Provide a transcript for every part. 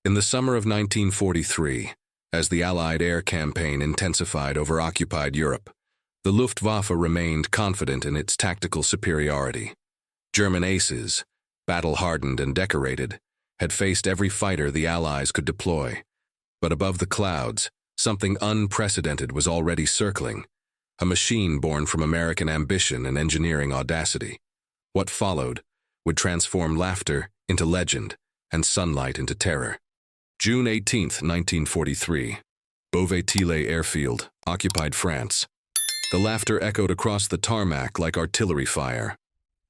In the summer of 1943, as the Allied air campaign intensified over occupied Europe, the Luftwaffe remained confident in its tactical superiority. German aces, battle-hardened and decorated, had faced every fighter the Allies could deploy. But above the clouds, something unprecedented was already circling, a machine born from American ambition and engineering audacity. What followed would transform laughter into legend and sunlight into terror. June 18, 1943. Beauvais-Tillé Airfield, occupied France. The laughter echoed across the tarmac like artillery fire.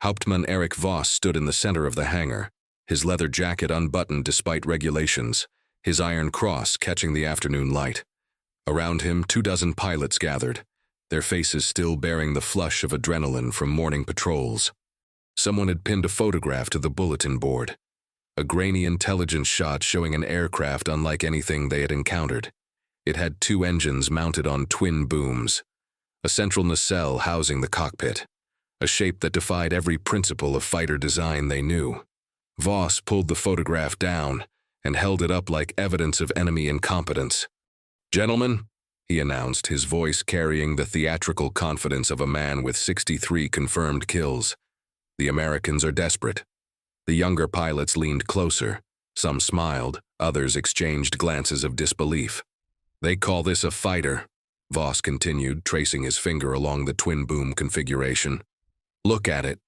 Hauptmann Erich Voss stood in the center of the hangar, his leather jacket unbuttoned despite regulations, his iron cross catching the afternoon light. Around him, 24 pilots gathered, their faces still bearing the flush of adrenaline from morning patrols. Someone had pinned a photograph to the bulletin board, a grainy intelligence shot showing an aircraft unlike anything they had encountered. It had 2 engines mounted on twin booms, a central nacelle housing the cockpit, a shape that defied every principle of fighter design they knew. Voss pulled the photograph down and held it up like evidence of enemy incompetence. "Gentlemen," he announced, his voice carrying the theatrical confidence of a man with 63 confirmed kills. "The Americans are desperate." The younger pilots leaned closer. Some smiled, others exchanged glances of disbelief. "They call this a fighter," Voss continued, tracing his finger along the twin-boom configuration. "Look at it.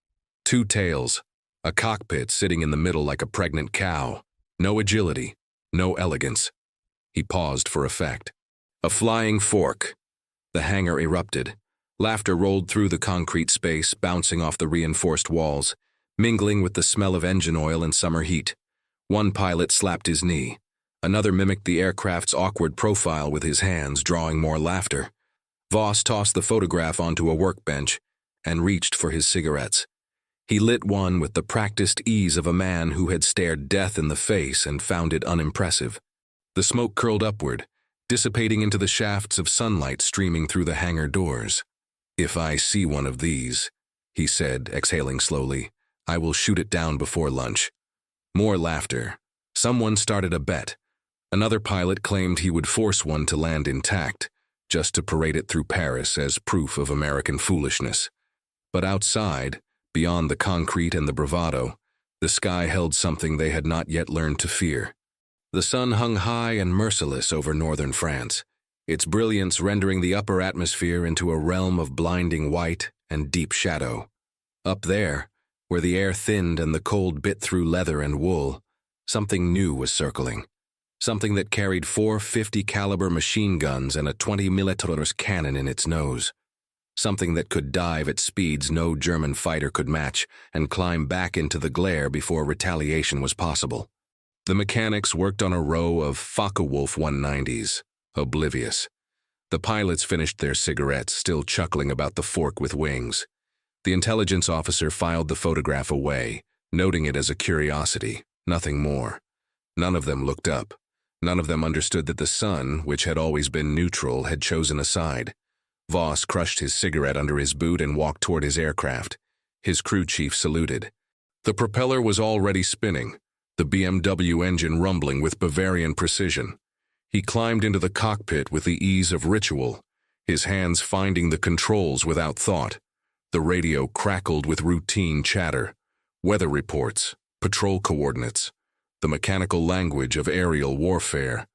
2 tails, a cockpit sitting in the middle like a pregnant cow. No agility, no elegance." He paused for effect. "A flying fork." The hangar erupted. Laughter rolled through the concrete space, bouncing off the reinforced walls, mingling with the smell of engine oil and summer heat. One pilot slapped his knee. Another mimicked the aircraft's awkward profile with his hands, drawing more laughter. Voss tossed the photograph onto a workbench and reached for his cigarettes. He lit one with the practiced ease of a man who had stared death in the face and found it unimpressive. The smoke curled upward, dissipating into the shafts of sunlight streaming through the hangar doors. "If I see one of these," he said, exhaling slowly, "I will shoot it down before lunch." More laughter. Someone started a bet. Another pilot claimed he would force one to land intact, just to parade it through Paris as proof of American foolishness. But outside, beyond the concrete and the bravado, the sky held something they had not yet learned to fear. The sun hung high and merciless over northern France, its brilliance rendering the upper atmosphere into a realm of blinding white and deep shadow. Up there, where the air thinned and the cold bit through leather and wool, something new was circling. Something that carried 4 50 caliber machine guns and a 20 mm cannon in its nose. Something that could dive at speeds no German fighter could match and climb back into the glare before retaliation was possible. The mechanics worked on a row of Focke-Wulf 190s, oblivious. The pilots finished their cigarettes, still chuckling about the fork with wings. The intelligence officer filed the photograph away, noting it as a curiosity, nothing more. None of them looked up. None of them understood that the sun, which had always been neutral, had chosen a side. Voss crushed his cigarette under his boot and walked toward his aircraft. His crew chief saluted. The propeller was already spinning, the BMW engine rumbling with Bavarian precision. He climbed into the cockpit with the ease of ritual, his hands finding the controls without thought. The radio crackled with routine chatter, weather reports, patrol coordinates, the mechanical language of aerial warfare.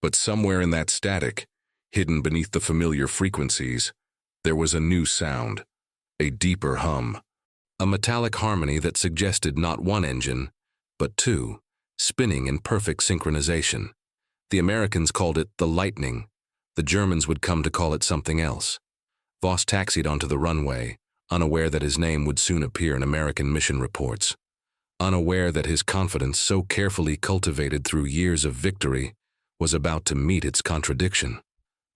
But somewhere in that static, hidden beneath the familiar frequencies, there was a new sound, a deeper hum, a metallic harmony that suggested not one engine, but 2, spinning in perfect synchronization. The Americans called it the Lightning. The Germans would come to call it something else. Voss taxied onto the runway, unaware that his name would soon appear in American mission reports. Unaware that his confidence, so carefully cultivated through years of victory, was about to meet its contradiction.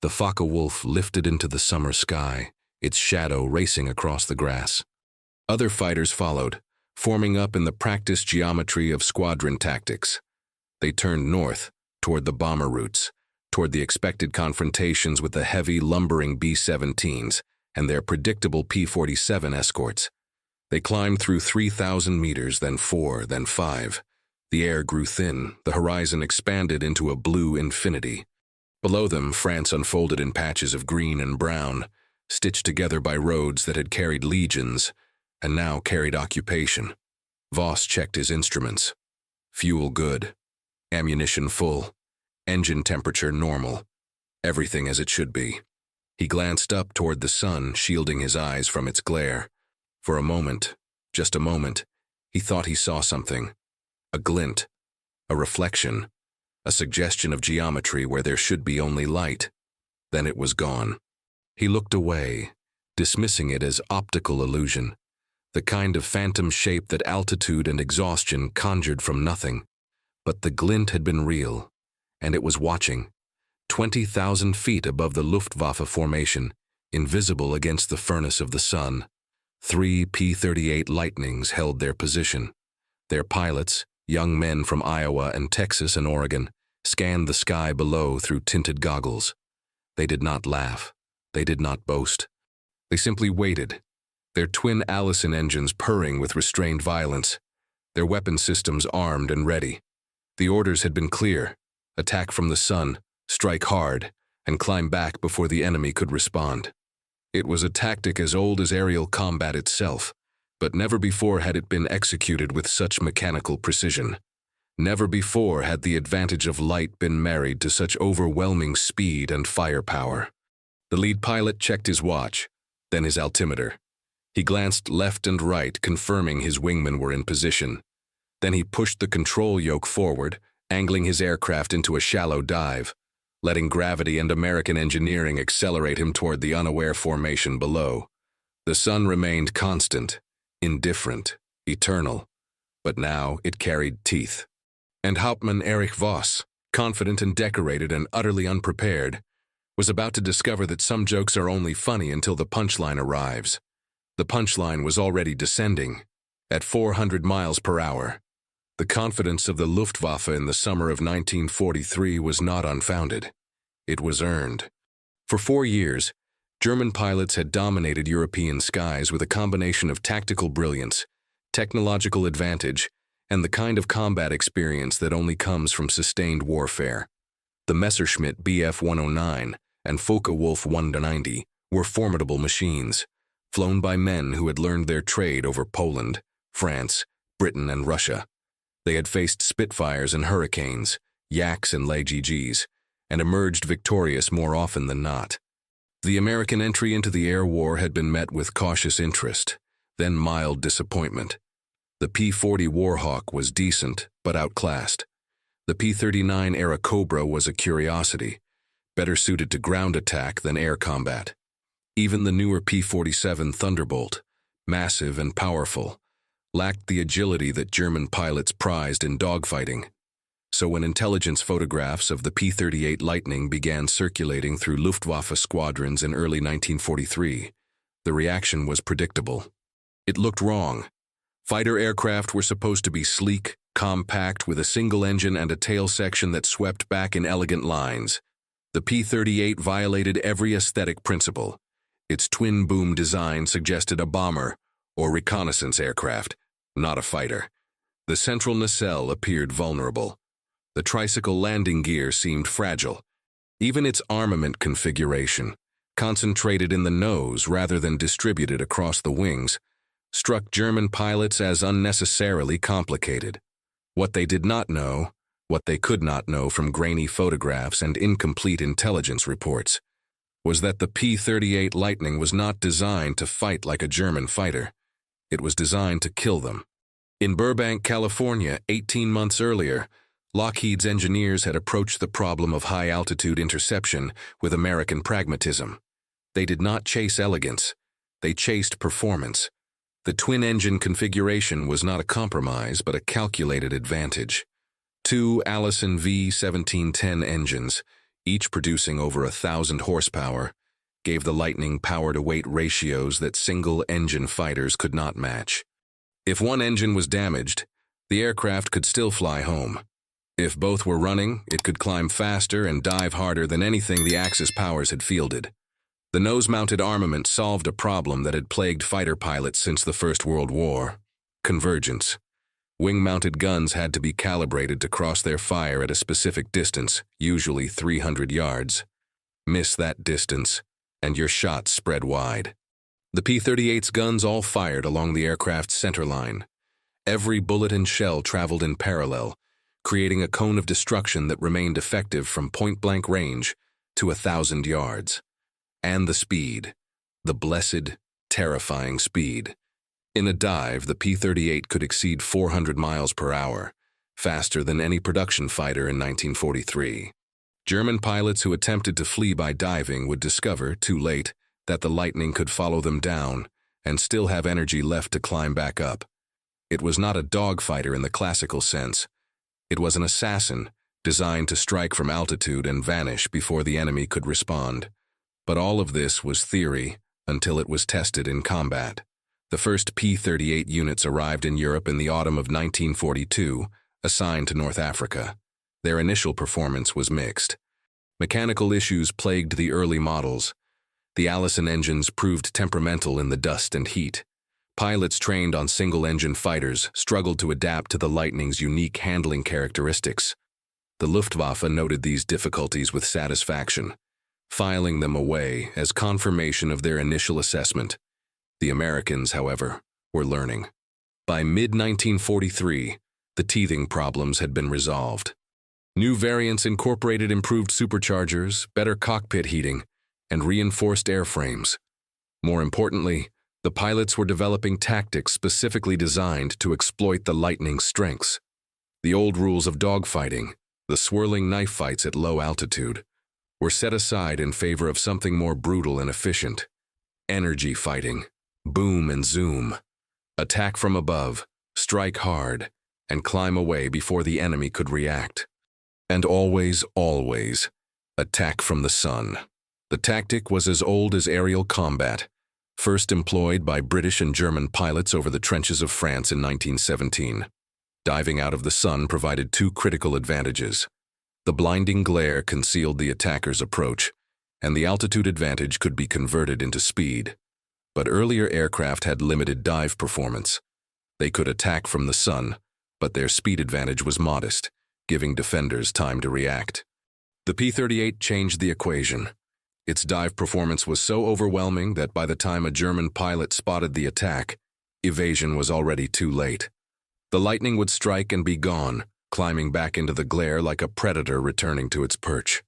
The Focke-Wulf lifted into the summer sky, its shadow racing across the grass. Other fighters followed, forming up in the practiced geometry of squadron tactics. They turned north, toward the bomber routes, toward the expected confrontations with the heavy, lumbering B-17s and their predictable P-47 escorts. They climbed through 3,000 meters, then 4, then 5. The air grew thin, the horizon expanded into a blue infinity. Below them, France unfolded in patches of green and brown, stitched together by roads that had carried legions, and now carried occupation. Voss checked his instruments. Fuel good. Ammunition full. Engine temperature normal. Everything as it should be. He glanced up toward the sun, shielding his eyes from its glare. For a moment, just a moment, he thought he saw something. A glint. A reflection. A suggestion of geometry where there should be only light. Then it was gone. He looked away, dismissing it as optical illusion, the kind of phantom shape that altitude and exhaustion conjured from nothing. But the glint had been real, and it was watching, 20,000 feet above the Luftwaffe formation, invisible against the furnace of the sun. 3 P-38 Lightnings held their position. Their pilots, young men from Iowa and Texas and Oregon, scanned the sky below through tinted goggles. They did not laugh. They did not boast. They simply waited, their twin Allison engines purring with restrained violence, their weapon systems armed and ready. The orders had been clear: attack from the sun, strike hard, and climb back before the enemy could respond. It was a tactic as old as aerial combat itself, but never before had it been executed with such mechanical precision. Never before had the advantage of light been married to such overwhelming speed and firepower. The lead pilot checked his watch, then his altimeter. He glanced left and right, confirming his wingmen were in position. Then he pushed the control yoke forward, angling his aircraft into a shallow dive, letting gravity and American engineering accelerate him toward the unaware formation below. The sun remained constant, indifferent, eternal, but now it carried teeth. And Hauptmann Erich Voss, confident and decorated and utterly unprepared, was about to discover that some jokes are only funny until the punchline arrives. The punchline was already descending, at 400 miles per hour. The confidence of the Luftwaffe in the summer of 1943 was not unfounded. It was earned. For 4 years, German pilots had dominated European skies with a combination of tactical brilliance, technological advantage, and the kind of combat experience that only comes from sustained warfare. The Messerschmitt Bf-109 and Focke-Wulf 190 were formidable machines, flown by men who had learned their trade over Poland, France, Britain, and Russia. They had faced Spitfires and Hurricanes, Yaks and LeGGs, and emerged victorious more often than not. The American entry into the air war had been met with cautious interest, then mild disappointment. The P-40 Warhawk was decent, but outclassed. The P-39 era Cobra was a curiosity, better suited to ground attack than air combat. Even the newer P-47 Thunderbolt, massive and powerful, lacked the agility that German pilots prized in dogfighting. So when intelligence photographs of the P-38 Lightning began circulating through Luftwaffe squadrons in early 1943, the reaction was predictable. It looked wrong. Fighter aircraft were supposed to be sleek, compact, with a single engine and a tail section that swept back in elegant lines. The P-38 violated every aesthetic principle. Its twin-boom design suggested a bomber or reconnaissance aircraft, not a fighter. The central nacelle appeared vulnerable. The tricycle landing gear seemed fragile. Even its armament configuration, concentrated in the nose rather than distributed across the wings, struck German pilots as unnecessarily complicated. What they did not know, what they could not know from grainy photographs and incomplete intelligence reports, was that the P-38 Lightning was not designed to fight like a German fighter. It was designed to kill them. In Burbank, California, 18 months earlier, Lockheed's engineers had approached the problem of high-altitude interception with American pragmatism. They did not chase elegance. They chased performance. The twin-engine configuration was not a compromise, but a calculated advantage. 2 Allison V1710 engines, each producing over 1,000 horsepower, gave the Lightning power-to-weight ratios that single-engine fighters could not match. If one engine was damaged, the aircraft could still fly home. If both were running, it could climb faster and dive harder than anything the Axis powers had fielded. The nose-mounted armament solved a problem that had plagued fighter pilots since the First World War: convergence. Wing-mounted guns had to be calibrated to cross their fire at a specific distance, usually 300 yards. Miss that distance, and your shot spread wide. The P-38's guns all fired along the aircraft's center line. Every bullet and shell traveled in parallel, creating a cone of destruction that remained effective from point-blank range to 1,000 yards. And the speed. The blessed, terrifying speed. In a dive, the P-38 could exceed 400 miles per hour, faster than any production fighter in 1943. German pilots who attempted to flee by diving would discover, too late, that the Lightning could follow them down and still have energy left to climb back up. It was not a dogfighter in the classical sense. It was an assassin, designed to strike from altitude and vanish before the enemy could respond. But all of this was theory until it was tested in combat. The first P-38 units arrived in Europe in the autumn of 1942, assigned to North Africa. Their initial performance was mixed. Mechanical issues plagued the early models. The Allison engines proved temperamental in the dust and heat. Pilots trained on single-engine fighters struggled to adapt to the Lightning's unique handling characteristics. The Luftwaffe noted these difficulties with satisfaction, filing them away as confirmation of their initial assessment. The Americans, however, were learning. By mid-1943, the teething problems had been resolved. New variants incorporated improved superchargers, better cockpit heating, and reinforced airframes. More importantly, the pilots were developing tactics specifically designed to exploit the Lightning's strengths. The old rules of dogfighting, the swirling knife fights at low altitude, were set aside in favor of something more brutal and efficient. Energy fighting, boom and zoom, attack from above, strike hard, and climb away before the enemy could react. And always, always, attack from the sun. The tactic was as old as aerial combat, first employed by British and German pilots over the trenches of France in 1917. Diving out of the sun provided two critical advantages. The blinding glare concealed the attacker's approach, and the altitude advantage could be converted into speed. But earlier aircraft had limited dive performance. They could attack from the sun, but their speed advantage was modest, giving defenders time to react. The P-38 changed the equation. Its dive performance was so overwhelming that by the time a German pilot spotted the attack, evasion was already too late. The Lightning would strike and be gone, climbing back into the glare like a predator returning to its perch.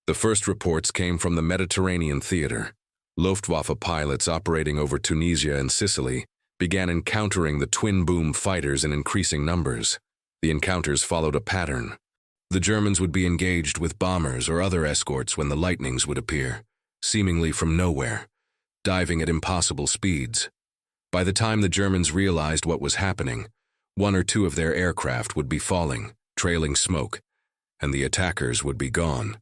The first reports came from the Mediterranean theater. Luftwaffe pilots operating over Tunisia and Sicily began encountering the twin-boom fighters in increasing numbers. The encounters followed a pattern. The Germans would be engaged with bombers or other escorts when the Lightnings would appear, seemingly from nowhere, diving at impossible speeds. By the time the Germans realized what was happening, one or two of their aircraft would be falling, trailing smoke, and the attackers would be gone.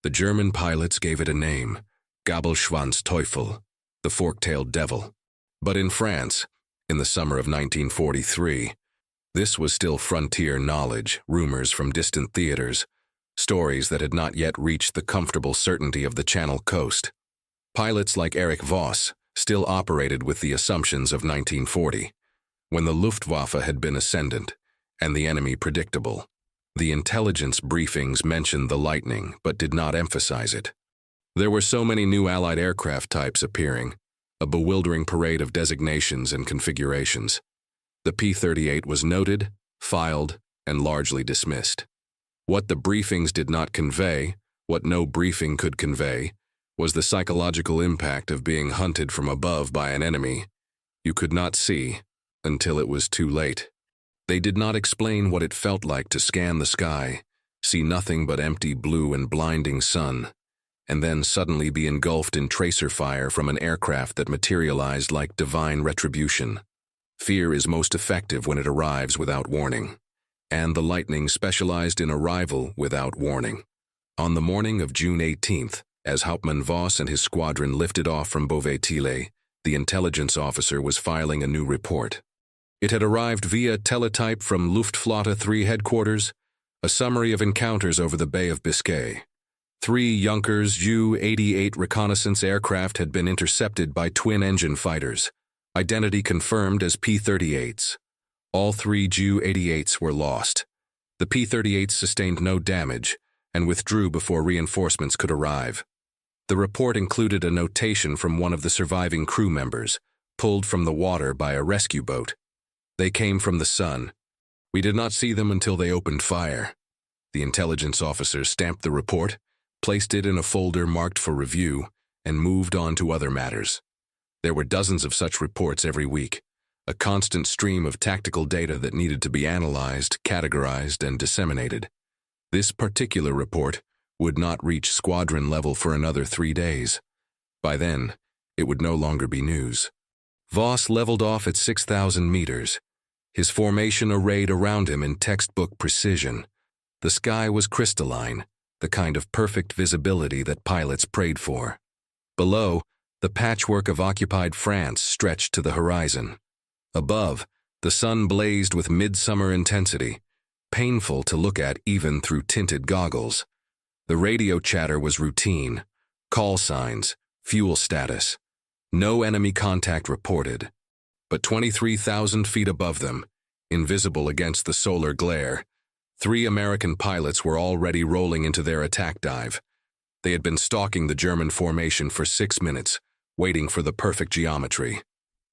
The German pilots gave it a name, Gabelschwanzteufel, the fork-tailed devil. But in France, in the summer of 1943, this was still frontier knowledge, rumors from distant theaters, stories that had not yet reached the comfortable certainty of the Channel coast. Pilots like Erich Voss still operated with the assumptions of 1940, when the Luftwaffe had been ascendant and the enemy predictable. The intelligence briefings mentioned the Lightning but did not emphasize it. There were so many new Allied aircraft types appearing, a bewildering parade of designations and configurations. The P-38 was noted, filed, and largely dismissed. What the briefings did not convey, what no briefing could convey, was the psychological impact of being hunted from above by an enemy you could not see until it was too late. They did not explain what it felt like to scan the sky, see nothing but empty blue and blinding sun, and then suddenly be engulfed in tracer fire from an aircraft that materialized like divine retribution. Fear is most effective when it arrives without warning, and the Lightning specialized in arrival without warning. On the morning of June 18th, as Hauptmann Voss and his squadron lifted off from Beauvais-Tillé, the intelligence officer was filing a new report. It had arrived via teletype from Luftflotte 3 headquarters, a summary of encounters over the Bay of Biscay. 3 Junkers Ju-88 reconnaissance aircraft had been intercepted by twin-engine fighters, identity confirmed as P-38s. All three Ju-88s were lost. The P-38s sustained no damage and withdrew before reinforcements could arrive. The report included a notation from one of the surviving crew members, pulled from the water by a rescue boat. They came from the sun. We did not see them until they opened fire. The intelligence officer stamped the report, placed it in a folder marked for review, and moved on to other matters. There were dozens of such reports every week, a constant stream of tactical data that needed to be analyzed, categorized, and disseminated. This particular report would not reach squadron level for another 3 days. By then, it would no longer be news. Voss leveled off at 6,000 meters, his formation arrayed around him in textbook precision. The sky was crystalline, the kind of perfect visibility that pilots prayed for. Below, the patchwork of occupied France stretched to the horizon. Above, the sun blazed with midsummer intensity, painful to look at even through tinted goggles. The radio chatter was routine, call signs, fuel status. No enemy contact reported. But 23,000 feet above them, invisible against the solar glare, 3 American pilots were already rolling into their attack dive. They had been stalking the German formation for 6 minutes, waiting for the perfect geometry.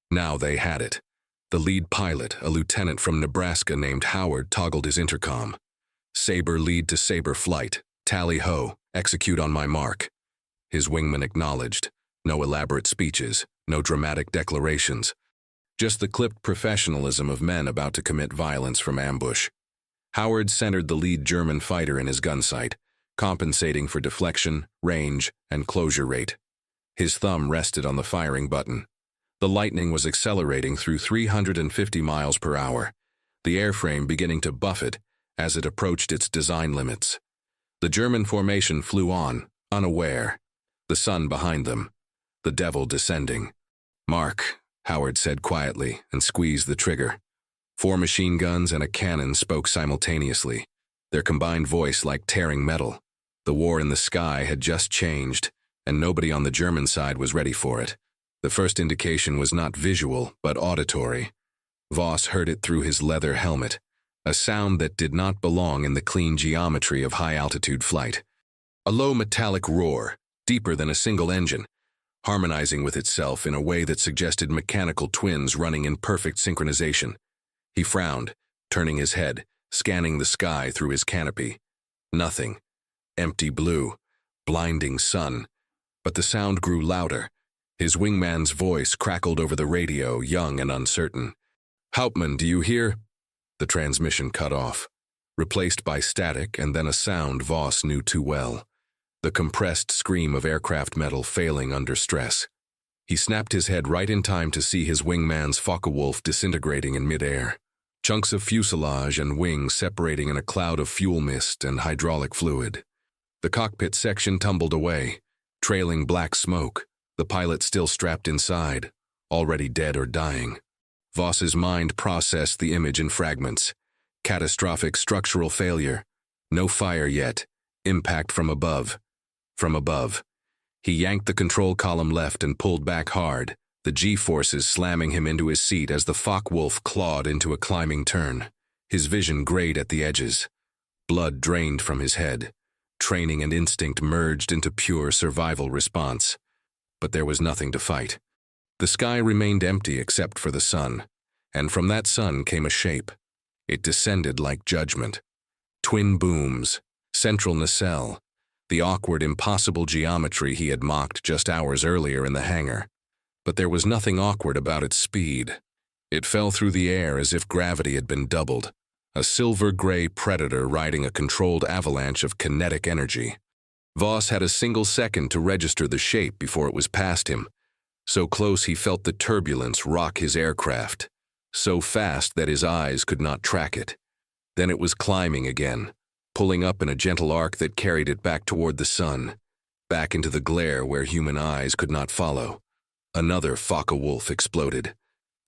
Now they had it. The lead pilot, a lieutenant from Nebraska named Howard, toggled his intercom. Sabre lead to Sabre flight. Tally-ho, execute on my mark. His wingman acknowledged. No elaborate speeches, no dramatic declarations. Just the clipped professionalism of men about to commit violence from ambush. Howard centered the lead German fighter in his gun sight, compensating for deflection, range, and closure rate. His thumb rested on the firing button. The Lightning was accelerating through 350 miles per hour, the airframe beginning to buffet as it approached its design limits. The German formation flew on, unaware, the sun behind them, the devil descending. "Mark," Howard said quietly and squeezed the trigger. 4 machine guns and a cannon spoke simultaneously, their combined voice like tearing metal. The war in the sky had just changed, and nobody on the German side was ready for it. The first indication was not visual, but auditory. Voss heard it through his leather helmet, a sound that did not belong in the clean geometry of high-altitude flight. A low metallic roar, deeper than a single engine, harmonizing with itself in a way that suggested mechanical twins running in perfect synchronization. He frowned, turning his head, scanning the sky through his canopy. Nothing. Empty blue. Blinding sun. But the sound grew louder. His wingman's voice crackled over the radio, young and uncertain. "Hauptmann, do you hear?" The transmission cut off, replaced by static and then a sound Voss knew too well. The compressed scream of aircraft metal failing under stress. He snapped his head right in time to see his wingman's Focke-Wulf disintegrating in midair. Chunks of fuselage and wings separating in a cloud of fuel mist and hydraulic fluid. The cockpit section tumbled away, trailing black smoke, the pilot still strapped inside, already dead or dying. Voss's mind processed the image in fragments. Catastrophic structural failure. No fire yet. Impact from above. From above. He yanked the control column left and pulled back hard, the G-forces slamming him into his seat as the Focke-Wulf clawed into a climbing turn. His vision grayed at the edges. Blood drained from his head. Training and instinct merged into pure survival response. But there was nothing to fight. The sky remained empty except for the sun, and from that sun came a shape. It descended like judgment. Twin booms, central nacelle, the awkward, impossible geometry he had mocked just hours earlier in the hangar. But there was nothing awkward about its speed. It fell through the air as if gravity had been doubled, a silver-gray predator riding a controlled avalanche of kinetic energy. Voss had a single second to register the shape before it was past him. So close he felt the turbulence rock his aircraft, so fast that his eyes could not track it. Then it was climbing again, pulling up in a gentle arc that carried it back toward the sun, back into the glare where human eyes could not follow. Another Focke-Wulf exploded.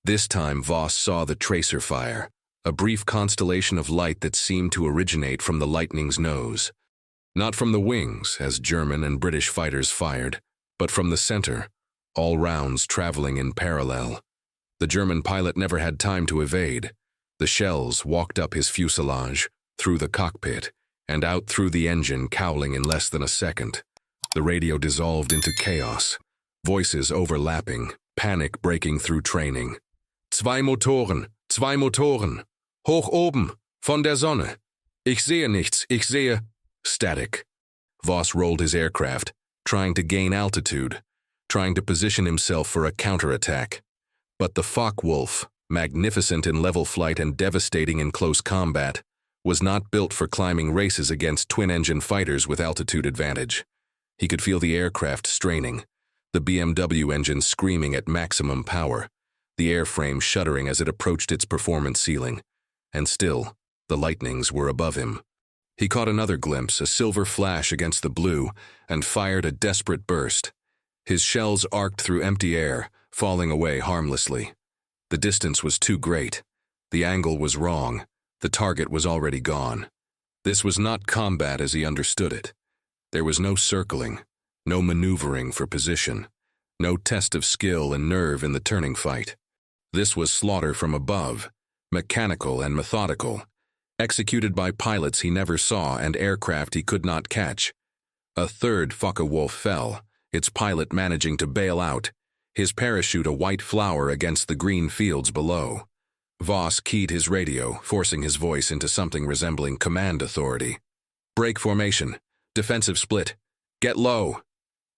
This time Voss saw the tracer fire, a brief constellation of light that seemed to originate from the Lightning's nose. Not from the wings, as German and British fighters fired, but from the center, all rounds traveling in parallel. The German pilot never had time to evade. The shells walked up his fuselage, through the cockpit, and out through the engine, cowling in less than a second. The radio dissolved into chaos, voices overlapping, panic breaking through training. Zwei Motoren, hoch oben, von der Sonne. Ich sehe nichts, ich sehe... Static. Voss rolled his aircraft, trying to gain altitude, trying to position himself for a counterattack. But the Focke-Wulf, magnificent in level flight and devastating in close combat, was not built for climbing races against twin-engine fighters with altitude advantage. He could feel the aircraft straining, the BMW engine screaming at maximum power, the airframe shuddering as it approached its performance ceiling. And still, the lightnings were above him. He caught another glimpse, a silver flash against the blue, and fired a desperate burst. His shells arced through empty air, falling away harmlessly. The distance was too great. The angle was wrong. The target was already gone. This was not combat as he understood it. There was no circling, no maneuvering for position, no test of skill and nerve in the turning fight. This was slaughter from above, mechanical and methodical, executed by pilots he never saw and aircraft he could not catch. A third Focke-Wulf fell, its pilot managing to bail out, his parachute a white flower against the green fields below. Voss keyed his radio, forcing his voice into something resembling command authority. Break formation. Defensive split. Get low.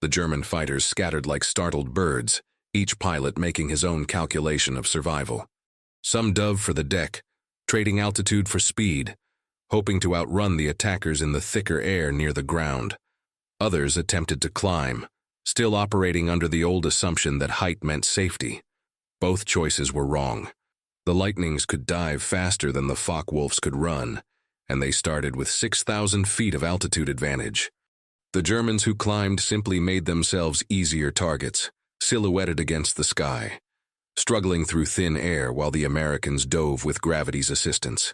The German fighters scattered like startled birds, each pilot making his own calculation of survival. Some dove for the deck, trading altitude for speed, hoping to outrun the attackers in the thicker air near the ground. Others attempted to climb, still operating under the old assumption that height meant safety. Both choices were wrong. The Lightnings could dive faster than the Focke-Wulfs could run, and they started with 6,000 feet of altitude advantage. The Germans who climbed simply made themselves easier targets, silhouetted against the sky, struggling through thin air while the Americans dove with gravity's assistance.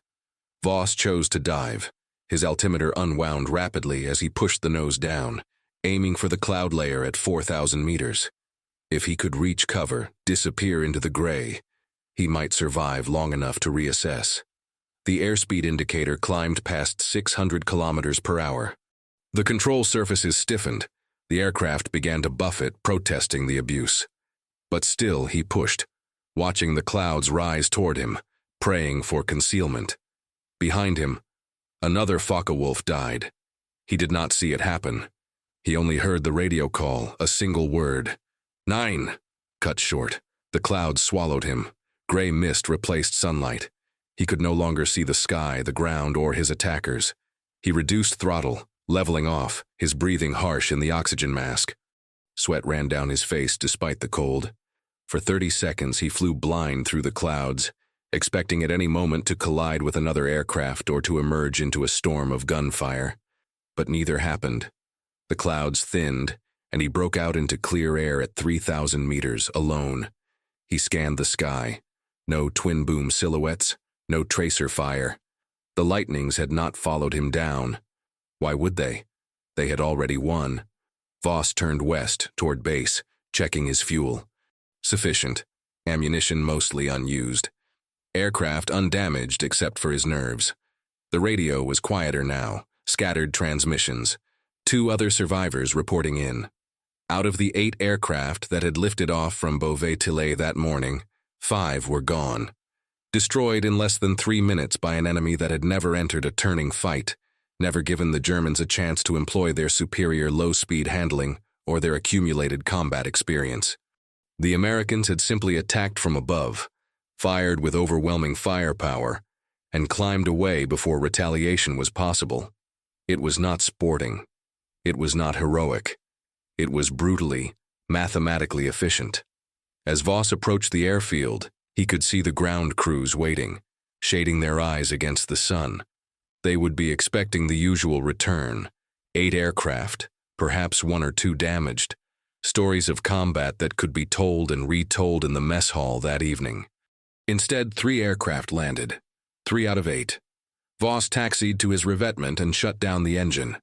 Voss chose to dive, his altimeter unwound rapidly as he pushed the nose down, aiming for the cloud layer at 4,000 meters. If he could reach cover, disappear into the gray, he might survive long enough to reassess. The airspeed indicator climbed past 600 kilometers per hour. The control surfaces stiffened. The aircraft began to buffet, protesting the abuse. But still he pushed, watching the clouds rise toward him, praying for concealment. Behind him, another Focke-Wulf died. He did not see it happen. He only heard the radio call, a single word. 9! Cut short. The clouds swallowed him. Gray mist replaced sunlight. He could no longer see the sky, the ground, or his attackers. He reduced throttle, leveling off, his breathing harsh in the oxygen mask. Sweat ran down his face despite the cold. For 30 seconds he flew blind through the clouds, expecting at any moment to collide with another aircraft or to emerge into a storm of gunfire. But neither happened. The clouds thinned, and he broke out into clear air at 3,000 meters, alone. He scanned the sky. No twin-boom silhouettes, no tracer fire. The Lightnings had not followed him down. Why would they? They had already won. Voss turned west, toward base, checking his fuel. Sufficient. Ammunition mostly unused. Aircraft undamaged except for his nerves. The radio was quieter now, scattered transmissions. 2 other survivors reporting in. Out of the 8 aircraft that had lifted off from Beauvais-Tillay that morning, 5 were gone. Destroyed in less than 3 minutes by an enemy that had never entered a turning fight, never given the Germans a chance to employ their superior low-speed handling or their accumulated combat experience. The Americans had simply attacked from above, fired with overwhelming firepower, and climbed away before retaliation was possible. It was not sporting. It was not heroic. It was brutally, mathematically efficient. As Voss approached the airfield, he could see the ground crews waiting, shading their eyes against the sun. They would be expecting the usual return. 8 aircraft, perhaps 1 or 2 damaged. Stories of combat that could be told and retold in the mess hall that evening. Instead, 3 aircraft landed. 3 out of 8. Voss taxied to his revetment and shut down the engine.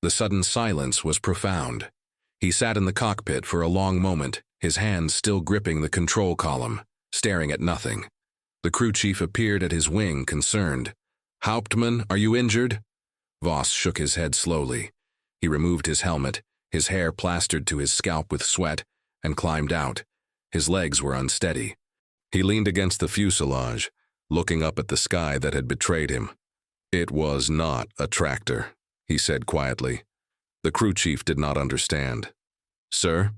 The sudden silence was profound. He sat in the cockpit for a long moment, his hands still gripping the control column, staring at nothing. The crew chief appeared at his wing, concerned. "Hauptmann, are you injured?" Voss shook his head slowly. He removed his helmet, his hair plastered to his scalp with sweat, and climbed out. His legs were unsteady. He leaned against the fuselage, looking up at the sky that had betrayed him. "It was not a tractor," he said quietly. The crew chief did not understand. "Sir?"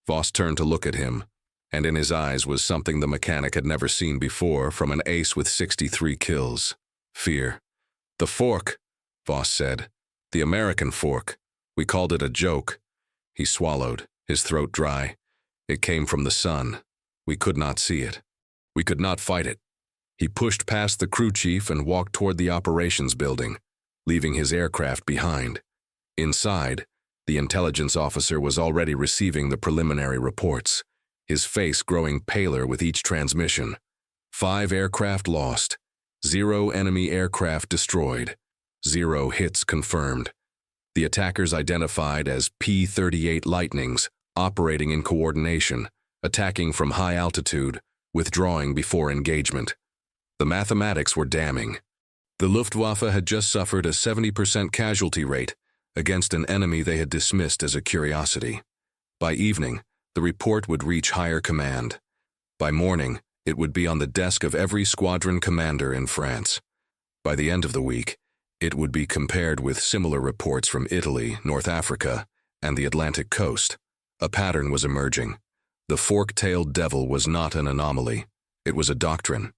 Voss turned to look at him, and in his eyes was something the mechanic had never seen before from an ace with 63 kills. Fear. "The fork," Voss said. "The American fork. We called it a joke." He swallowed, his throat dry. "It came from the sun. We could not see it. We could not fight it." He pushed past the crew chief and walked toward the operations building, leaving his aircraft behind. Inside, the intelligence officer was already receiving the preliminary reports, his face growing paler with each transmission. 5 aircraft lost, 0 enemy aircraft destroyed, 0 hits confirmed. The attackers identified as P-38 Lightnings, operating in coordination, attacking from high altitude, withdrawing before engagement. The mathematics were damning. The Luftwaffe had just suffered a 70% casualty rate against an enemy they had dismissed as a curiosity. By evening, the report would reach higher command. By morning, it would be on the desk of every squadron commander in France. By the end of the week, it would be compared with similar reports from Italy, North Africa, and the Atlantic coast. A pattern was emerging. The fork-tailed devil was not an anomaly. It was a doctrine.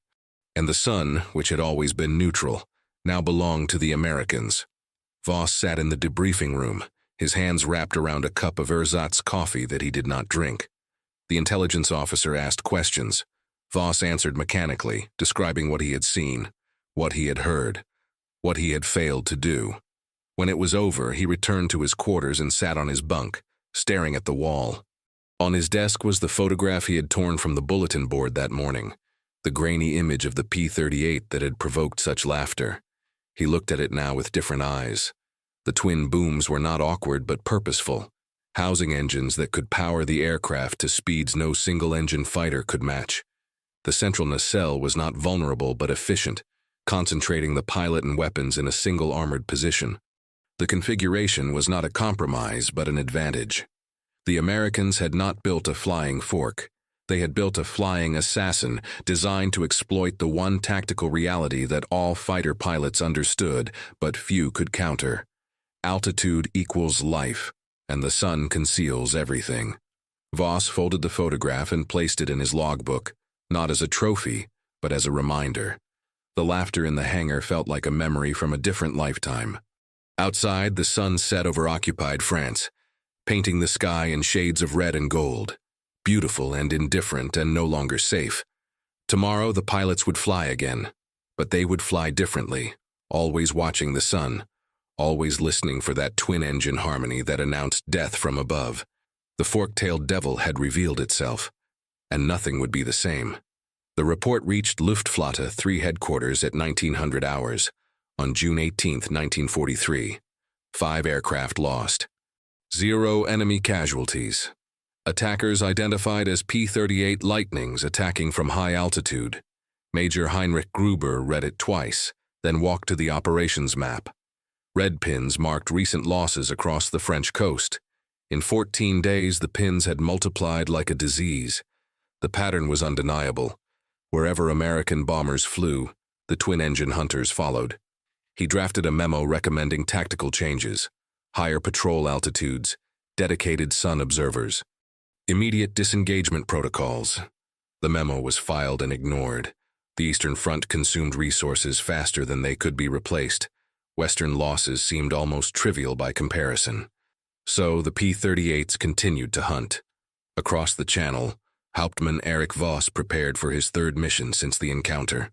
And the sun, which had always been neutral, now belonged to the Americans. Voss sat in the debriefing room, his hands wrapped around a cup of ersatz coffee that he did not drink. The intelligence officer asked questions. Voss answered mechanically, describing what he had seen, what he had heard, what he had failed to do. When it was over, he returned to his quarters and sat on his bunk, staring at the wall. On his desk was the photograph he had torn from the bulletin board that morning, the grainy image of the P-38 that had provoked such laughter. He looked at it now with different eyes. The twin booms were not awkward but purposeful, housing engines that could power the aircraft to speeds no single-engine fighter could match. The central nacelle was not vulnerable but efficient, concentrating the pilot and weapons in a single armored position. The configuration was not a compromise but an advantage. The Americans had not built a flying fork. They had built a flying assassin designed to exploit the one tactical reality that all fighter pilots understood but few could counter. Altitude equals life, and the sun conceals everything. Voss folded the photograph and placed it in his logbook, not as a trophy, but as a reminder. The laughter in the hangar felt like a memory from a different lifetime. Outside, the sun set over occupied France, painting the sky in shades of red and gold, beautiful and indifferent and no longer safe. Tomorrow the pilots would fly again, but they would fly differently, always watching the sun, always listening for that twin-engine harmony that announced death from above. The fork-tailed devil had revealed itself, and nothing would be the same. The report reached Luftflotte 3 headquarters at 1900 hours, on June 18, 1943. 5 aircraft lost. 0 enemy casualties. Attackers identified as P-38 Lightnings attacking from high altitude. Major Heinrich Gruber read it twice, then walked to the operations map. Red pins marked recent losses across the French coast. In 14 days, the pins had multiplied like a disease. The pattern was undeniable. Wherever American bombers flew, the twin-engine hunters followed. He drafted a memo recommending tactical changes, higher patrol altitudes, dedicated sun observers, immediate disengagement protocols. The memo was filed and ignored. The Eastern Front consumed resources faster than they could be replaced. Western losses seemed almost trivial by comparison. So the P-38s continued to hunt. Across the channel, Hauptmann Erich Voss prepared for his 3rd mission since the encounter.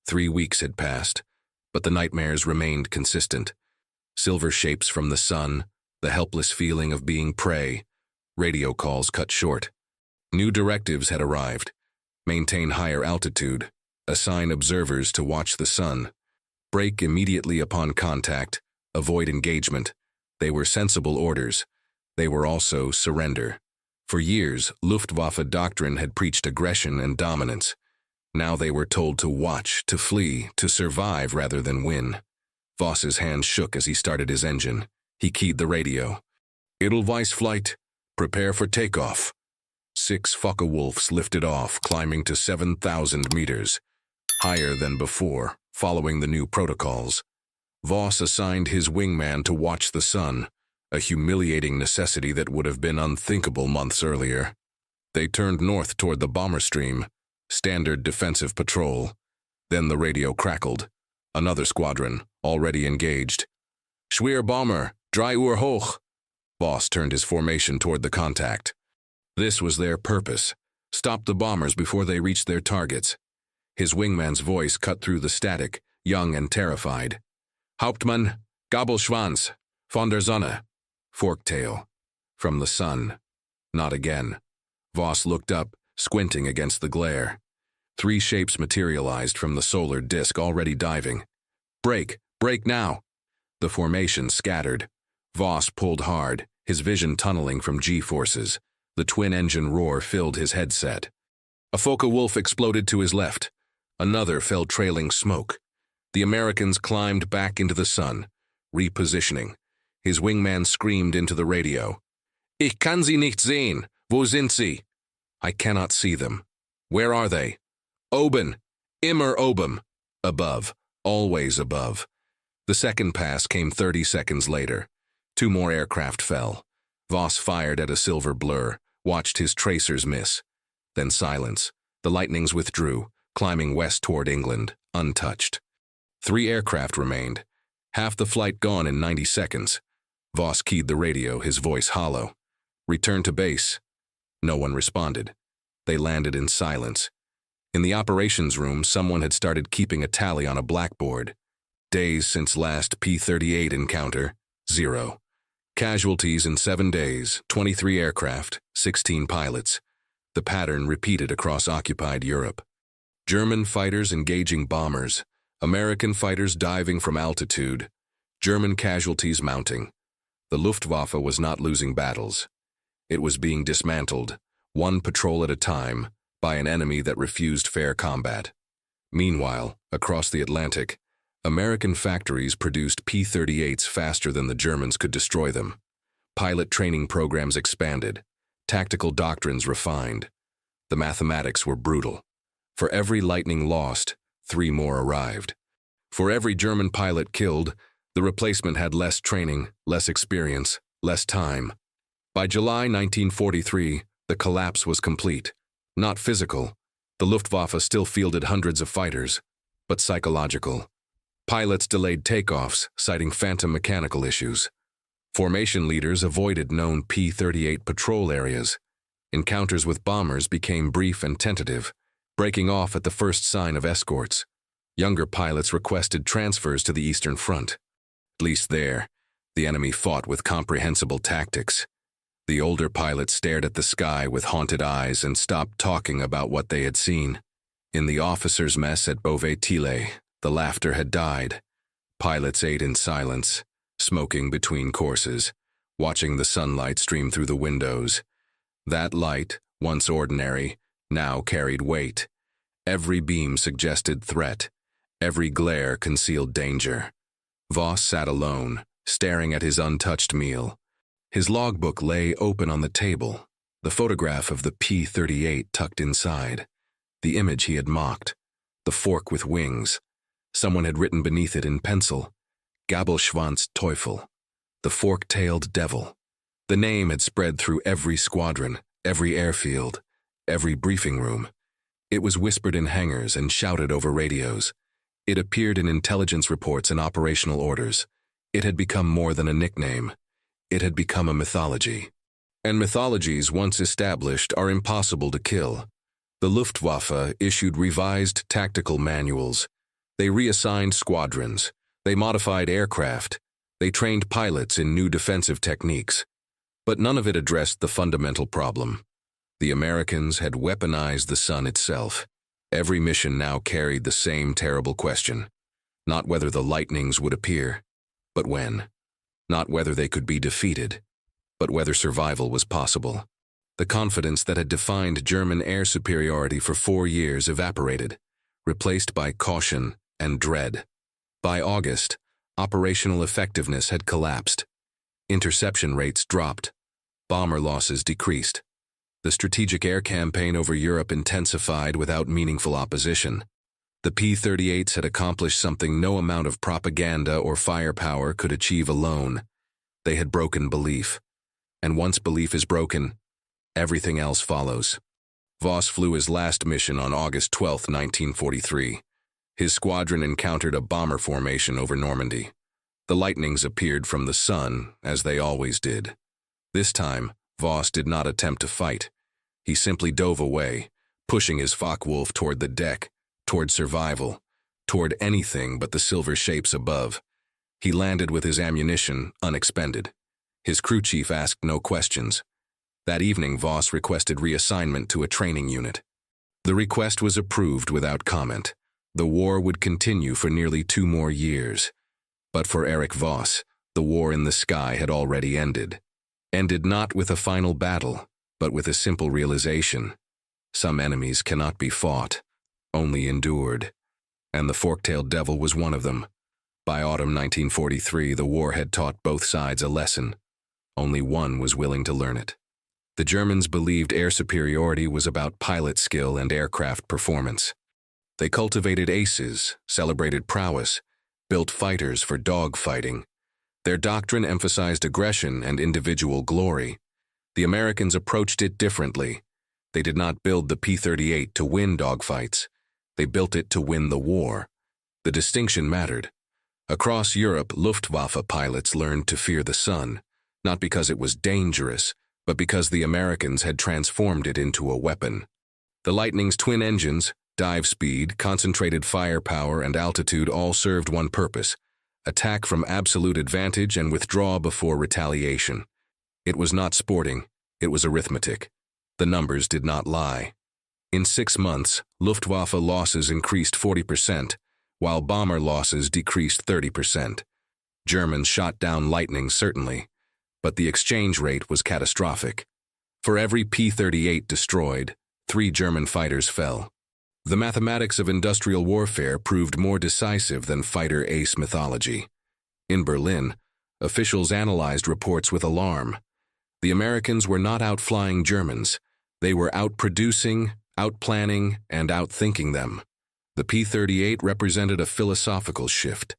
3 weeks had passed, but the nightmares remained consistent. Silver shapes from the sun, the helpless feeling of being prey. Radio calls cut short. New directives had arrived. Maintain higher altitude. Assign observers to watch the sun. Break immediately upon contact. Avoid engagement. They were sensible orders. They were also surrender. For years, Luftwaffe doctrine had preached aggression and dominance. Now they were told to watch, to flee, to survive rather than win. Voss's hand shook as he started his engine. He keyed the radio. Edelweiss flight, prepare for takeoff. 6 Focke-Wulfs lifted off, climbing to 7,000 meters, higher than before, following the new protocols. Voss assigned his wingman to watch the sun, a humiliating necessity that would have been unthinkable months earlier. They turned north toward the bomber stream, standard defensive patrol. Then the radio crackled. Another squadron, already engaged. Schwer Bomber, 3 Uhr hoch. Voss turned his formation toward the contact. This was their purpose. Stop the bombers before they reached their targets. His wingman's voice cut through the static, young and terrified. Hauptmann, Gabelschwanz, von der Sonne. Forktail. From the sun. Not again. Voss looked up, squinting against the glare. 3 shapes materialized from the solar disk, already diving. Break! Break now! The formation scattered. Voss pulled hard, his vision tunneling from G-forces. The twin-engine roar filled his headset. A Focke-Wulf exploded to his left. Another fell trailing smoke. The Americans climbed back into the sun, repositioning. His wingman screamed into the radio. Ich kann sie nicht sehen. Wo sind sie? I cannot see them. Where are they? Oben. Immer oben. Above. Always above. The second pass came 30 seconds later. 2 more aircraft fell. Voss fired at a silver blur, watched his tracers miss. Then silence. The lightnings withdrew, climbing west toward England, untouched. 3 aircraft remained. Half the flight gone in 90 seconds. Voss keyed the radio, his voice hollow. Return to base. No one responded. They landed in silence. In the operations room, someone had started keeping a tally on a blackboard. Days since last P-38 encounter, 0. Casualties in 7 days, 23 aircraft, 16 pilots. The pattern repeated across occupied Europe. German fighters engaging bombers, American fighters diving from altitude, German casualties mounting. The Luftwaffe was not losing battles. It was being dismantled, one patrol at a time, by an enemy that refused fair combat. Meanwhile, across the Atlantic, American factories produced P-38s faster than the Germans could destroy them. Pilot training programs expanded, tactical doctrines refined. The mathematics were brutal. For every Lightning lost, 3 more arrived. For every German pilot killed, the replacement had less training, less experience, less time. By July 1943, the collapse was complete. Not physical. The Luftwaffe still fielded hundreds of fighters, but psychological. Pilots delayed takeoffs, citing phantom mechanical issues. Formation leaders avoided known P-38 patrol areas. Encounters with bombers became brief and tentative, breaking off at the first sign of escorts. Younger pilots requested transfers to the Eastern Front. At least there, the enemy fought with comprehensible tactics. The older pilots stared at the sky with haunted eyes and stopped talking about what they had seen. In the officers' mess at Beauvais-Tilley, the laughter had died. Pilots ate in silence, smoking between courses, watching the sunlight stream through the windows. That light, once ordinary, now carried weight. Every beam suggested threat. Every glare concealed danger. Voss sat alone, staring at his untouched meal. His logbook lay open on the table, the photograph of the P-38 tucked inside, the image he had mocked, the fork with wings. Someone had written beneath it in pencil, Gabelschwanz Teufel, the fork-tailed devil. The name had spread through every squadron, every airfield, every briefing room. It was whispered in hangars and shouted over radios. It appeared in intelligence reports and operational orders. It had become more than a nickname. It had become a mythology. And mythologies, once established, are impossible to kill. The Luftwaffe issued revised tactical manuals. They reassigned squadrons. They modified aircraft. They trained pilots in new defensive techniques. But none of it addressed the fundamental problem. The Americans had weaponized the sun itself. Every mission now carried the same terrible question. Not whether the lightnings would appear, but when. Not whether they could be defeated, but whether survival was possible. The confidence that had defined German air superiority for 4 years evaporated. replaced by caution and dread. By August, operational effectiveness had collapsed. Interception rates dropped. Bomber losses decreased. The strategic air campaign over Europe intensified without meaningful opposition. The P-38s had accomplished something no amount of propaganda or firepower could achieve alone. They had broken belief. And once belief is broken, everything else follows. Voss flew his last mission on August 12, 1943. His squadron encountered a bomber formation over Normandy. The lightnings appeared from the sun, as they always did. This time, Voss did not attempt to fight. He simply dove away, pushing his Focke-Wulf toward the deck, toward survival, toward anything but the silver shapes above. He landed with his ammunition unexpended. His crew chief asked no questions. That evening, Voss requested reassignment to a training unit. The request was approved without comment. The war would continue for nearly 2 more years. But for Erich Voss, the war in the sky had already ended. Ended not with a final battle, but with a simple realization. Some enemies cannot be fought, only endured. And the fork-tailed devil was one of them. By autumn 1943, the war had taught both sides a lesson. Only one was willing to learn it. The Germans believed air superiority was about pilot skill and aircraft performance. They cultivated aces, celebrated prowess, built fighters for dogfighting. Their doctrine emphasized aggression and individual glory. The Americans approached it differently. They did not build the P-38 to win dogfights. They built it to win the war. The distinction mattered. Across Europe, Luftwaffe pilots learned to fear the sun, not because it was dangerous, but because the Americans had transformed it into a weapon. The Lightning's twin engines, dive speed, concentrated firepower, and altitude all served one purpose: attack from absolute advantage and withdraw before retaliation. It was not sporting, it was arithmetic. The numbers did not lie. In 6 months, Luftwaffe losses increased 40%, while bomber losses decreased 30%. Germans shot down Lightning, certainly, but the exchange rate was catastrophic. For every P-38 destroyed, 3 German fighters fell. The mathematics of industrial warfare proved more decisive than fighter ace mythology. In Berlin, officials analyzed reports with alarm. The Americans were not outflying Germans. They were outproducing, outplanning, and outthinking them. The P-38 represented a philosophical shift.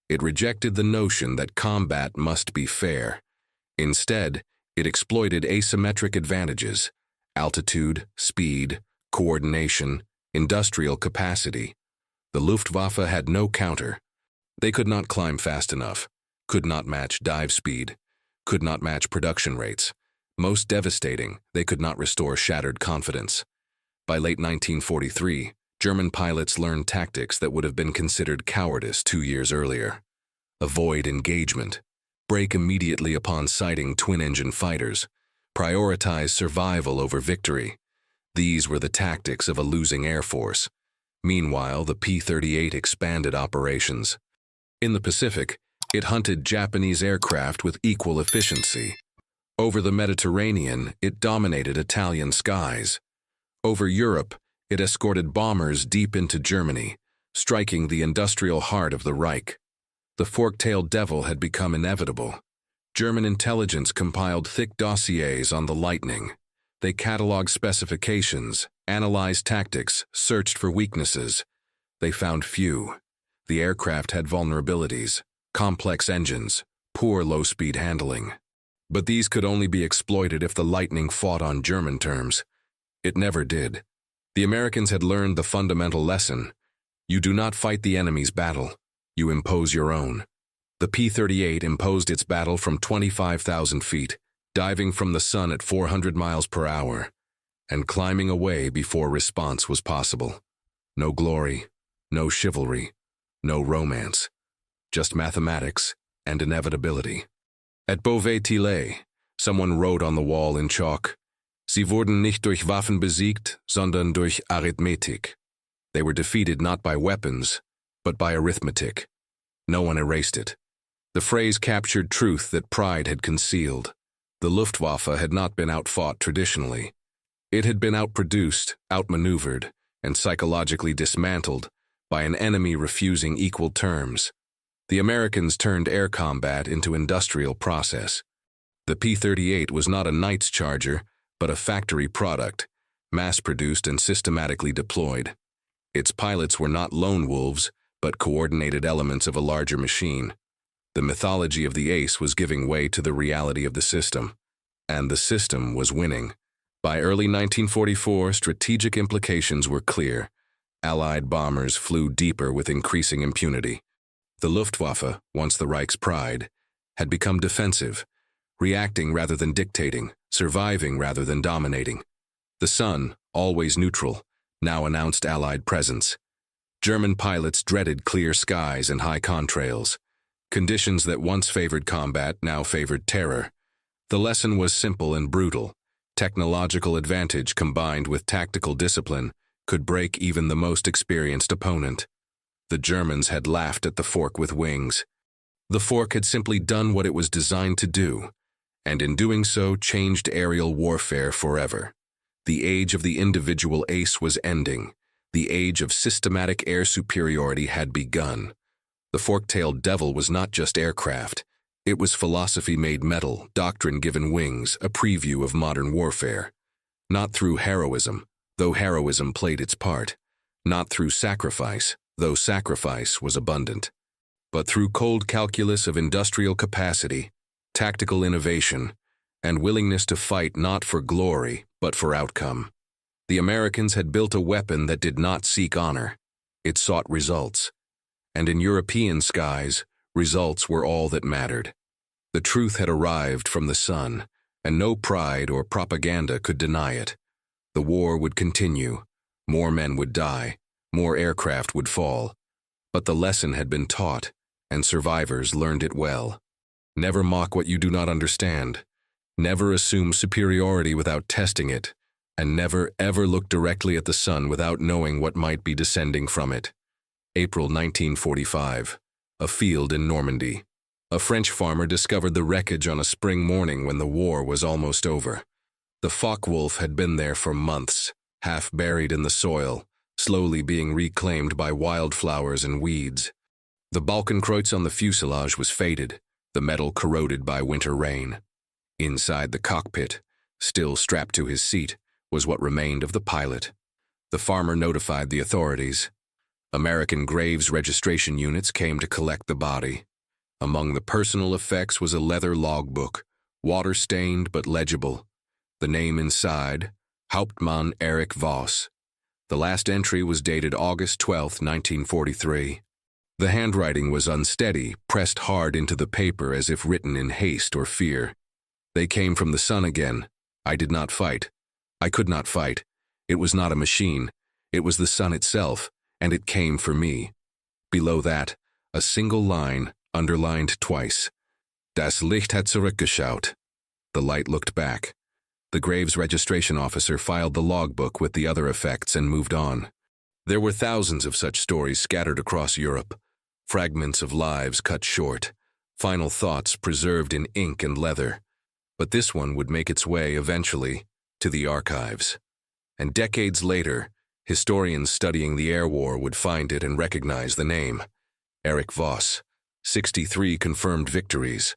It rejected the notion that combat must be fair. Instead, it exploited asymmetric advantages: altitude, speed, coordination, industrial capacity. The Luftwaffe had no counter. They could not climb fast enough, could not match dive speed, could not match production rates. Most devastating, they could not restore shattered confidence. By late 1943, German pilots learned tactics that would have been considered cowardice 2 years earlier. Avoid engagement. Break immediately upon sighting twin-engine fighters. Prioritize survival over victory. These were the tactics of a losing air force. Meanwhile, the P-38 expanded operations. In the Pacific, it hunted Japanese aircraft with equal efficiency. Over the Mediterranean, it dominated Italian skies. Over Europe, it escorted bombers deep into Germany, striking the industrial heart of the Reich. The fork-tailed devil had become inevitable. German intelligence compiled thick dossiers on the Lightning. They cataloged specifications, analyzed tactics, searched for weaknesses. They found few. The aircraft had vulnerabilities, complex engines, poor low-speed handling. But these could only be exploited if the Lightning fought on German terms. It never did. The Americans had learned the fundamental lesson: you do not fight the enemy's battle, you impose your own. The P-38 imposed its battle from 25,000 feet, diving from the sun at 400 miles per hour, and climbing away before response was possible. No glory, no chivalry, no romance, just mathematics and inevitability. At Beauvais-Tilley, someone wrote on the wall in chalk, "Sie wurden nicht durch Waffen besiegt, sondern durch Arithmetik." They were defeated not by weapons, but by arithmetic. No one erased it. The phrase captured truth that pride had concealed. The Luftwaffe had not been outfought traditionally. It had been outproduced, outmaneuvered, and psychologically dismantled by an enemy refusing equal terms. The Americans turned air combat into industrial process. The P-38 was not a Knight's Charger, but a factory product, mass-produced and systematically deployed. Its pilots were not lone wolves, but coordinated elements of a larger machine. The mythology of the ace was giving way to the reality of the system, and the system was winning. By early 1944, strategic implications were clear. Allied bombers flew deeper with increasing impunity. The Luftwaffe, once the Reich's pride, had become defensive, reacting rather than dictating, surviving rather than dominating. The sun, always neutral, now announced Allied presence. German pilots dreaded clear skies and high contrails. Conditions that once favored combat now favored terror. The lesson was simple and brutal. Technological advantage combined with tactical discipline could break even the most experienced opponent. The Germans had laughed at the fork with wings. The fork had simply done what it was designed to do, and in doing so changed aerial warfare forever. The age of the individual ace was ending. The age of systematic air superiority had begun. The fork-tailed devil was not just aircraft. It was philosophy made metal, doctrine given wings, a preview of modern warfare. Not through heroism, though heroism played its part. Not through sacrifice, though sacrifice was abundant. But through cold calculus of industrial capacity, tactical innovation, and willingness to fight not for glory, but for outcome. The Americans had built a weapon that did not seek honor. It sought results. And in European skies, results were all that mattered. The truth had arrived from the sun, and no pride or propaganda could deny it. The war would continue. More men would die. More aircraft would fall. But the lesson had been taught, and survivors learned it well. Never mock what you do not understand. Never assume superiority without testing it, and never ever look directly at the sun without knowing what might be descending from it. April 1945. A field in Normandy. A French farmer discovered the wreckage on a spring morning when the war was almost over. The Focke-Wulf had been there for months, half buried in the soil, slowly being reclaimed by wildflowers and weeds. The Balkenkreuz on the fuselage was faded, the metal corroded by winter rain. Inside the cockpit, still strapped to his seat, was what remained of the pilot. The farmer notified the authorities. American graves registration units came to collect the body. Among the personal effects was a leather logbook, water-stained but legible. The name inside, Hauptmann Erich Voss. The last entry was dated August 12, 1943. The handwriting was unsteady, pressed hard into the paper as if written in haste or fear. They came from the sun again. I did not fight. I could not fight. It was not a machine. It was the sun itself, and it came for me. Below that, a single line, underlined twice. Das Licht hat zurückgeschaut. The light looked back. The graves registration officer filed the logbook with the other effects and moved on. There were thousands of such stories scattered across Europe. Fragments of lives cut short. Final thoughts preserved in ink and leather. But this one would make its way, eventually, to the archives. And decades later, historians studying the air war would find it and recognize the name. Erich Voss, 63 confirmed victories.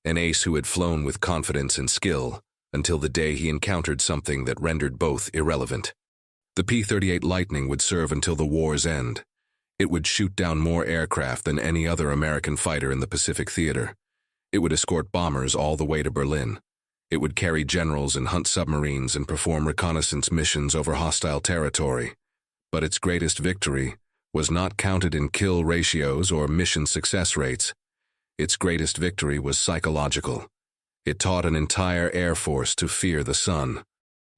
An ace who had flown with confidence and skill until the day he encountered something that rendered both irrelevant. The P-38 Lightning would serve until the war's end. It would shoot down more aircraft than any other American fighter in the Pacific Theater. It would escort bombers all the way to Berlin. It would carry generals and hunt submarines and perform reconnaissance missions over hostile territory. But its greatest victory was not counted in kill ratios or mission success rates. Its greatest victory was psychological. It taught an entire air force to fear the sun.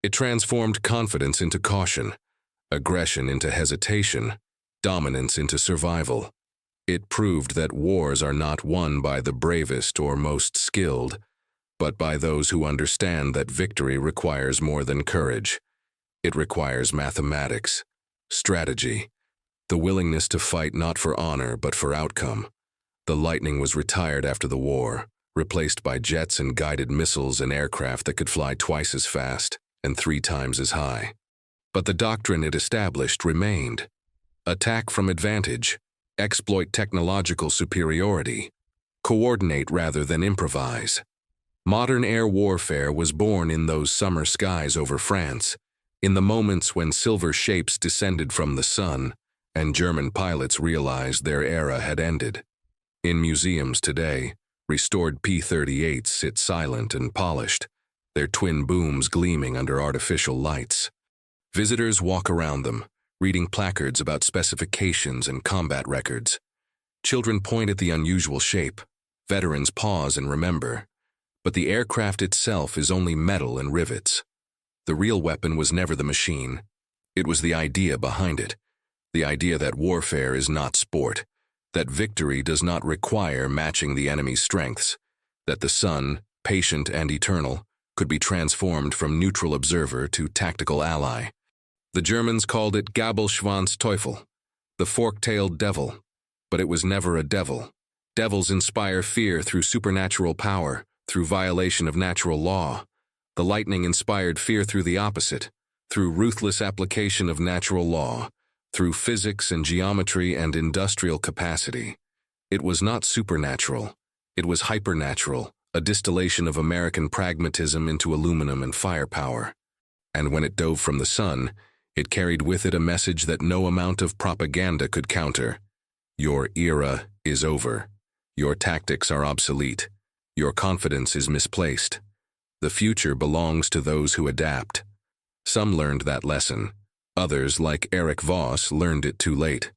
It transformed confidence into caution, aggression into hesitation, dominance into survival. It proved that wars are not won by the bravest or most skilled, but by those who understand that victory requires more than courage. It requires mathematics, strategy, the willingness to fight not for honor but for outcome. The Lightning was retired after the war, replaced by jets and guided missiles and aircraft that could fly twice as fast and 3 times as high. But the doctrine it established remained. attack from advantage, exploit technological superiority, coordinate rather than improvise. Modern air warfare was born in those summer skies over France, in the moments when silver shapes descended from the sun and German pilots realized their era had ended. In museums today, restored P-38s sit silent and polished, their twin booms gleaming under artificial lights. Visitors walk around them, reading placards about specifications and combat records. Children point at the unusual shape. Veterans pause and remember. But the aircraft itself is only metal and rivets. The real weapon was never the machine. It was the idea behind it. The idea that warfare is not sport, that victory does not require matching the enemy's strengths, that the sun, patient and eternal, could be transformed from neutral observer to tactical ally. The Germans called it Gabelschwanz-Teufel, the fork-tailed devil, but it was never a devil. Devils inspire fear through supernatural power, through violation of natural law. The lightning inspired fear through the opposite, through ruthless application of natural law, through physics and geometry and industrial capacity. It was not supernatural. It was hypernatural, a distillation of American pragmatism into aluminum and firepower. And when it dove from the sun, it carried with it a message that no amount of propaganda could counter. Your era is over. Your tactics are obsolete. Your confidence is misplaced. The future belongs to those who adapt. Some learned that lesson. Others, like Erich Voss, learned it too late.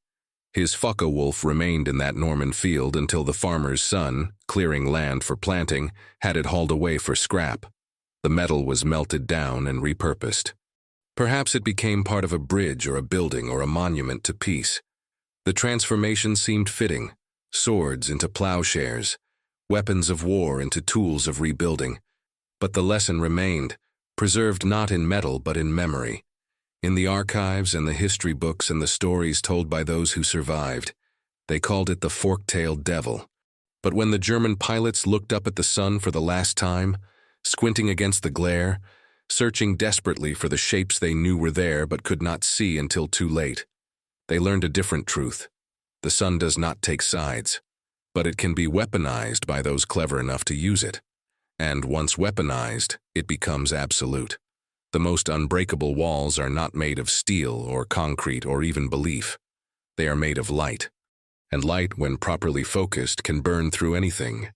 His Focke-Wulf remained in that Norman field until the farmer's son, clearing land for planting, had it hauled away for scrap. The metal was melted down and repurposed. Perhaps it became part of a bridge or a building or a monument to peace. The transformation seemed fitting. Swords into plowshares, weapons of war into tools of rebuilding. But the lesson remained, preserved not in metal but in memory. In the archives and the history books and the stories told by those who survived, they called it the fork-tailed devil. But when the German pilots looked up at the sun for the last time, squinting against the glare, searching desperately for the shapes they knew were there but could not see until too late, they learned a different truth. The sun does not take sides, but it can be weaponized by those clever enough to use it. And once weaponized, it becomes absolute. The most unbreakable walls are not made of steel or concrete or even belief. They are made of light. And light, when properly focused, can burn through anything.